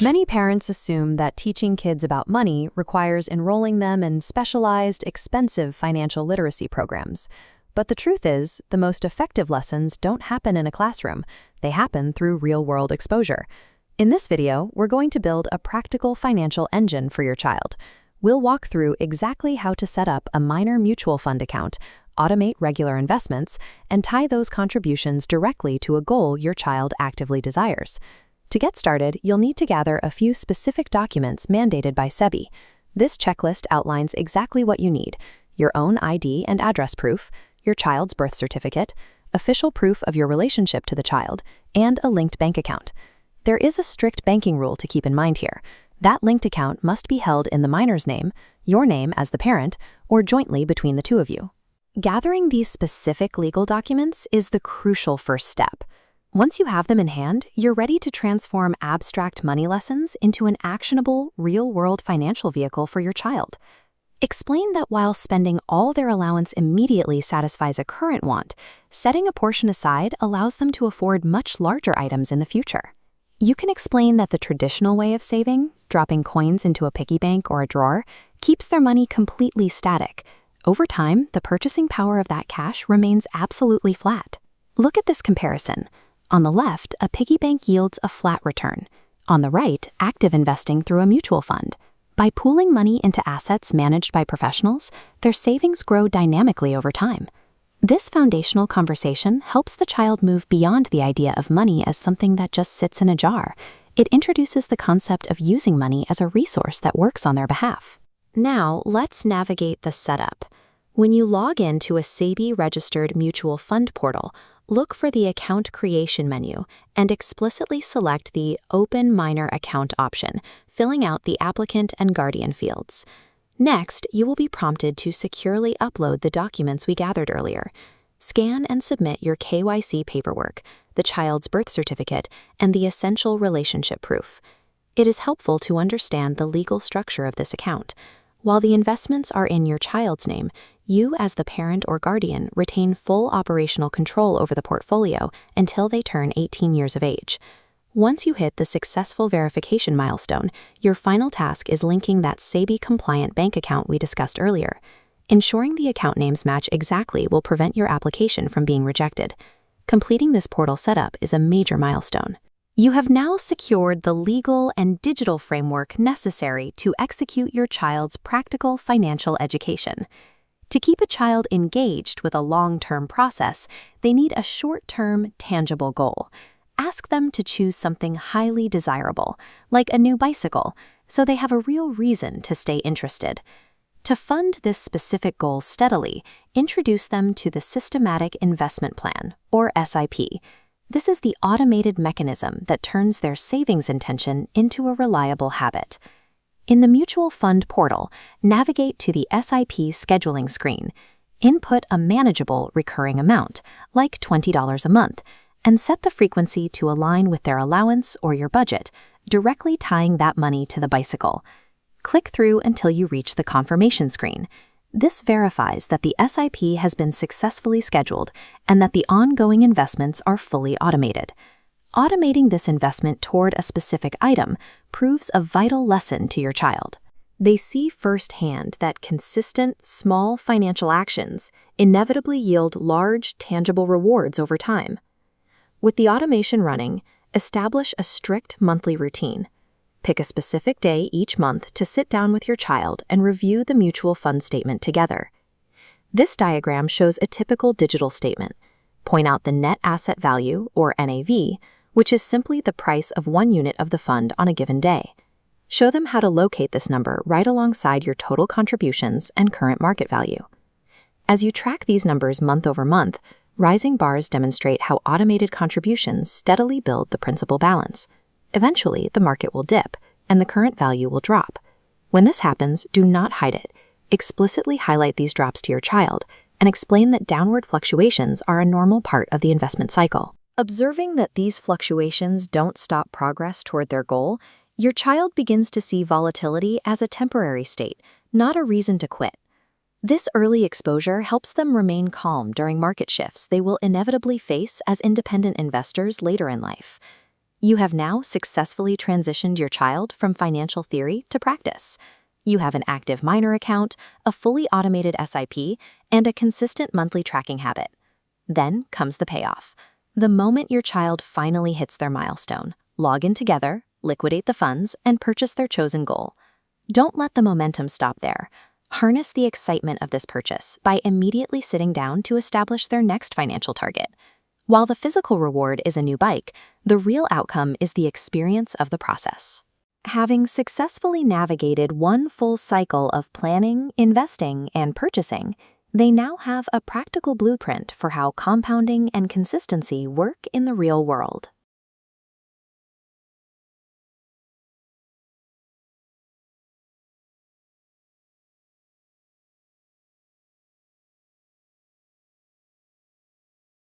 Many parents assume that teaching kids about money requires enrolling them in specialized, expensive financial literacy programs. But the truth is, the most effective lessons don't happen in a classroom. They happen through real-world exposure. In this video, we're going to build a practical financial engine for your child. We'll walk through exactly how to set up a minor mutual fund account, automate regular investments, and tie those contributions directly to a goal your child actively desires. To get started, you'll need to gather a few specific documents mandated by SEBI. This checklist outlines exactly what you need: your own ID and address proof, your child's birth certificate, official proof of your relationship to the child, and a linked bank account. There is a strict banking rule to keep in mind here. That linked account must be held in the minor's name, your name as the parent, or jointly between the two of you. Gathering these specific legal documents is the crucial first step. Once you have them in hand, you're ready to transform abstract money lessons into an actionable, real-world financial vehicle for your child. Explain that while spending all their allowance immediately satisfies a current want, setting a portion aside allows them to afford much larger items in the future. You can explain that the traditional way of saving, dropping coins into a piggy bank or a drawer, keeps their money completely static. Over time, the purchasing power of that cash remains absolutely flat. Look at this comparison. On the left, a piggy bank yields a flat return. On the right, active investing through a mutual fund. By pooling money into assets managed by professionals, their savings grow dynamically over time. This foundational conversation helps the child move beyond the idea of money as something that just sits in a jar. It introduces the concept of using money as a resource that works on their behalf. Now, let's navigate the setup. When you log into a SEBI-registered mutual fund portal, look for the Account Creation menu and explicitly select the Open Minor Account option, filling out the applicant and guardian fields. Next, you will be prompted to securely upload the documents we gathered earlier. Scan and submit your KYC paperwork, the child's birth certificate, and the essential relationship proof. It is helpful to understand the legal structure of this account. While the investments are in your child's name, you as the parent or guardian retain full operational control over the portfolio until they turn 18 years of age. Once you hit the successful verification milestone, your final task is linking that SEBI-compliant bank account we discussed earlier. Ensuring the account names match exactly will prevent your application from being rejected. Completing this portal setup is a major milestone. You have now secured the legal and digital framework necessary to execute your child's practical financial education. To keep a child engaged with a long-term process, they need a short-term, tangible goal. Ask them to choose something highly desirable, like a new bicycle, so they have a real reason to stay interested. To fund this specific goal steadily, introduce them to the Systematic Investment Plan, or SIP. This is the automated mechanism that turns their savings intention into a reliable habit. In the Mutual Fund portal, navigate to the SIP scheduling screen. Input a manageable recurring amount, like $20 a month, and set the frequency to align with their allowance or your budget, directly tying that money to the bicycle. Click through until you reach the confirmation screen. This verifies that the SIP has been successfully scheduled and that the ongoing investments are fully automated. Automating this investment toward a specific item proves a vital lesson to your child. They see firsthand that consistent, small financial actions inevitably yield large, tangible rewards over time. With the automation running, establish a strict monthly routine. Pick a specific day each month to sit down with your child and review the mutual fund statement together. This diagram shows a typical digital statement. Point out the net asset value, or NAV, which is simply the price of one unit of the fund on a given day. Show them how to locate this number right alongside your total contributions and current market value. As you track these numbers month over month, rising bars demonstrate how automated contributions steadily build the principal balance. Eventually, the market will dip, and the current value will drop. When this happens, do not hide it. Explicitly highlight these drops to your child, and explain that downward fluctuations are a normal part of the investment cycle. Observing that these fluctuations don't stop progress toward their goal, your child begins to see volatility as a temporary state, not a reason to quit. This early exposure helps them remain calm during market shifts they will inevitably face as independent investors later in life. You have now successfully transitioned your child from financial theory to practice. You have an active minor account, a fully automated SIP, and a consistent monthly tracking habit. Then comes the payoff. The moment your child finally hits their milestone, log in together, liquidate the funds, and purchase their chosen goal. Don't let the momentum stop there. Harness the excitement of this purchase by immediately sitting down to establish their next financial target. While the physical reward is a new bike, the real outcome is the experience of the process. Having successfully navigated one full cycle of planning, investing, and purchasing, they now have a practical blueprint for how compounding and consistency work in the real world.